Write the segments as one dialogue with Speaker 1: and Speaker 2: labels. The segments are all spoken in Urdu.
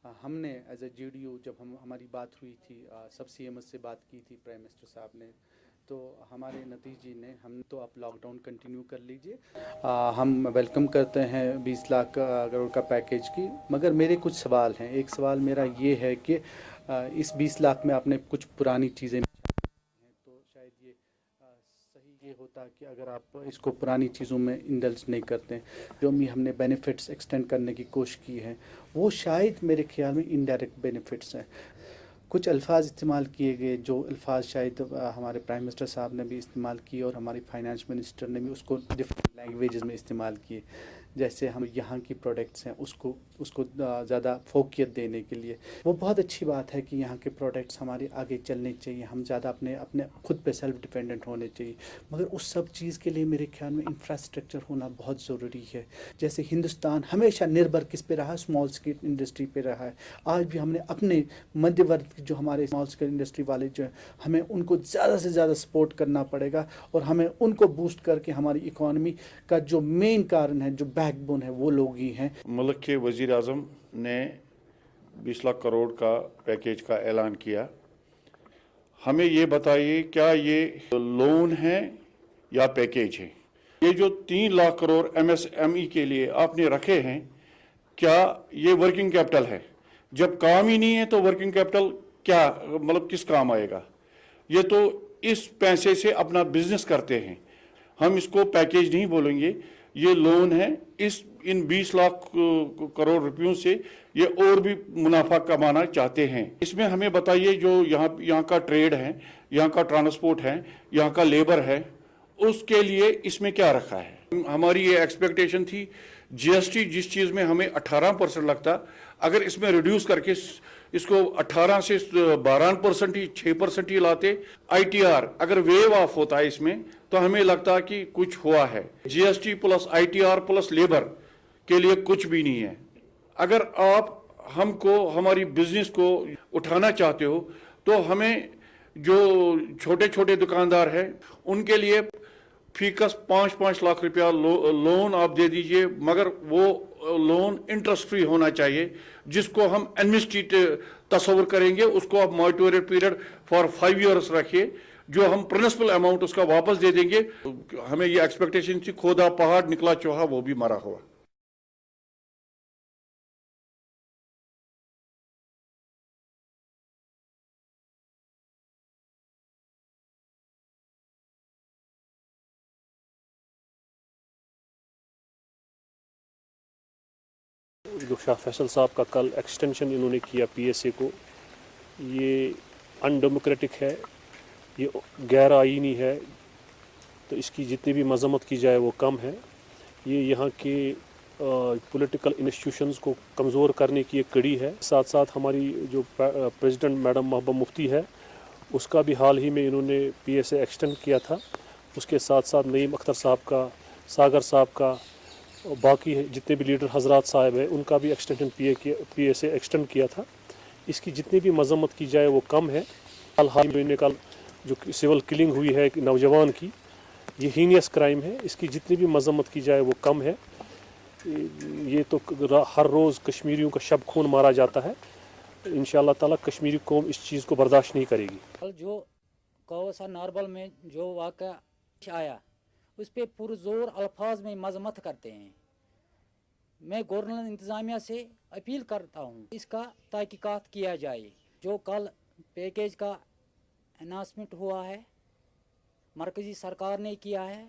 Speaker 1: ہم نے ایز اے GDU جب ہماری بات ہوئی تھی، سب CMS سے بات کی تھی پرائم منسٹر صاحب نے، تو ہمارے نتیجے نے ہم تو آپ لاک ڈاؤن کنٹینیو کر لیجئے، ہم ویلکم کرتے ہیں 20 لاکھ کروڑ کا پیکیج کی، مگر میرے کچھ سوال ہیں۔ ایک سوال میرا یہ ہے کہ اس 20 لاکھ میں آپ نے کچھ پرانی چیزیں ہیں، تو شاید یہ صحیح یہ ہوتا کہ اگر آپ اس کو پرانی چیزوں میں انڈلج نہیں کرتے، جو بھی ہم نے بینیفٹس ایکسٹینڈ کرنے کی کوشش کی ہے وہ شاید میرے خیال میں انڈائریکٹ بینیفٹس ہیں۔ کچھ الفاظ استعمال کیے گئے جو الفاظ شاید ہمارے پرائم منسٹر صاحب نے بھی استعمال کیے اور ہماری فائنانس منسٹر نے بھی اس کو ڈفرینٹ لینگویجز میں استعمال کیے، جیسے ہم یہاں کی پروڈکٹس ہیں اس کو زیادہ فوقیت دینے کے لیے۔ وہ بہت اچھی بات ہے کہ یہاں کے پروڈکٹس ہمارے آگے چلنے چاہیے، ہم زیادہ اپنے خود پہ سیلف ڈیپینڈنٹ ہونے چاہیے، مگر اس سب چیز کے لیے میرے خیال میں انفراسٹرکچر ہونا بہت ضروری ہے۔ جیسے ہندوستان ہمیشہ نربھر کس پہ رہا ہے؟ اسمال اسکیل انڈسٹری پہ رہا ہے۔ آج بھی ہم نے اپنے مدھیہ ورگ جو ہمارے اسمال اسکیل انڈسٹری والے جو ہیں، ہمیں ان کو زیادہ سے زیادہ سپورٹ کرنا پڑے گا، اور ہمیں ان کو بوسٹ کر کے ہماری اکانومی کا جو مین کارن ہے، جو بیک بون ہے، وہ لوگ ہی ہیں۔
Speaker 2: ملک کے وزیر اعظم نے 20 لاکھ کروڑ کا پیکیج کا اعلان کیا۔ ہمیں یہ بتائیے کیا یہ لون ہے یا پیکیج ہے؟ یہ جو 3 لاکھ کروڑ MSME کے لیے آپ نے رکھے ہیں، کیا یہ ورکنگ کیپٹل ہے؟ جب کام ہی نہیں ہے تو ورکنگ کیپٹل کیا کس کام آئے گا؟ یہ تو اس پیسے سے اپنا بزنس کرتے ہیں، ہم اس کو پیکیج نہیں بولیں گے، یہ لون ہے۔ ان 20 لاکھ کروڑ روپیوں سے یہ اور بھی منافع کمانا چاہتے ہیں۔ اس میں ہمیں بتائیے جو یہاں کا ٹریڈ ہے، یہاں کا ٹرانسپورٹ ہے، یہاں کا لیبر ہے، اس کے لیے اس میں کیا رکھا ہے؟ ہماری یہ ایکسپیکٹیشن تھی GST جس چیز میں ہمیں 18% لگتا، اگر اس میں ریڈیوس کر کے اس کو 18 سے 12% ہی 6% ہی لاتے، ITR اگر ویو آف ہوتا ہے اس میں تو ہمیں لگتا کہ کچھ ہوا ہے۔ GST plus ITR plus labour کے لیے کچھ بھی نہیں ہے۔ اگر آپ ہماری بزنس کو اٹھانا چاہتے ہو تو ہمیں جو چھوٹے چھوٹے دکاندار ہیں ان کے لیے فی کس 5 لاکھ روپیہ لون آپ دے دیجئے، مگر وہ لون انٹرسٹ فری ہونا چاہیے، جس کو ہم ایڈمنسٹریٹ تصور کریں گے، اس کو آپ مارٹوریٹ پیریڈ فار 5 ایئرس رکھیے، جو ہم پرنسپل اماؤنٹ اس کا واپس دے دیں گے۔ ہمیں یہ ایکسپیکٹیشن تھی، کھودا پہاڑ نکلا چوہا وہ بھی مرا ہوا۔
Speaker 3: جو شاہ فیصل صاحب کا کل ایکسٹینشن انہوں نے کیا PSA کو، یہ ان ڈیموکریٹک ہے، یہ غیر آئینی ہے، تو اس کی جتنی بھی مذمت کی جائے وہ کم ہے۔ یہ یہاں کے پولیٹیکل انسٹیٹیوشنز کو کمزور کرنے کی ایک کڑی ہے۔ ساتھ ساتھ ہماری جو پریزیڈنٹ میڈم محبوبہ مفتی ہے، اس کا بھی حال ہی میں انہوں نے PSA ایکسٹینڈ کیا تھا۔ اس کے ساتھ ساتھ نعیم اختر صاحب کا، ساگر صاحب کا، باقی جتنے بھی لیڈر حضرات صاحب ہیں ان کا بھی ایکسٹینشن PSA ایکسٹینڈ کیا تھا۔ اس کی جتنی بھی مذمت کی جائے وہ کم ہے۔ حال میں کل جو سول کلنگ ہوئی ہے ایک نوجوان کی، یہ ہینیس کرائم ہے، اس کی جتنی بھی مذمت کی جائے وہ کم ہے۔ یہ تو ہر روز کشمیریوں کا شب خون مارا جاتا ہے، انشاءاللہ تعالیٰ کشمیری قوم اس چیز کو برداشت نہیں کرے گی۔
Speaker 4: جو کوسا ناربل میں جو واقعہ آیا اس پہ پرزور الفاظ میں مذمت کرتے ہیں۔ میں گورنر انتظامیہ سے اپیل کرتا ہوں اس کا تحقیقات کیا جائے۔ جو کل پیکیج کا اناؤنسمنٹ ہوا ہے، مرکزی سرکار نے کیا ہے،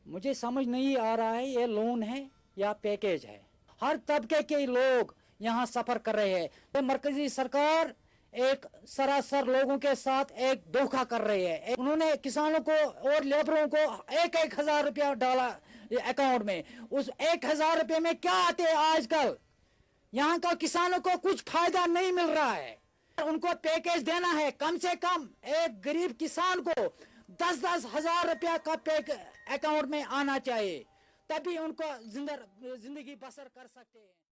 Speaker 4: مجھے سمجھ نہیں آ رہا ہے یہ لون ہے یا پیکیج ہے۔ ہر طبقے کے لوگ یہاں سفر کر رہے ہیں۔ مرکزی سرکار ایک سراسر لوگوں کے ساتھ ایک دھوکہ کر رہی ہے۔ انہوں نے کسانوں کو اور لیبروں کو 1,000 روپیہ ڈالا اکاؤنٹ میں۔ اس 1,000 روپے میں کیا آتے ہیں آج کل؟ یہاں کا کسانوں کو کچھ فائدہ نہیں مل رہا ہے۔ ان کو پیکیج دینا ہے، کم سے کم ایک غریب کسان کو 10 ہزار روپیہ کا اکاؤنٹ میں آنا چاہیے، تبھی ان کو زندگی بسر کر سکتے ہیں۔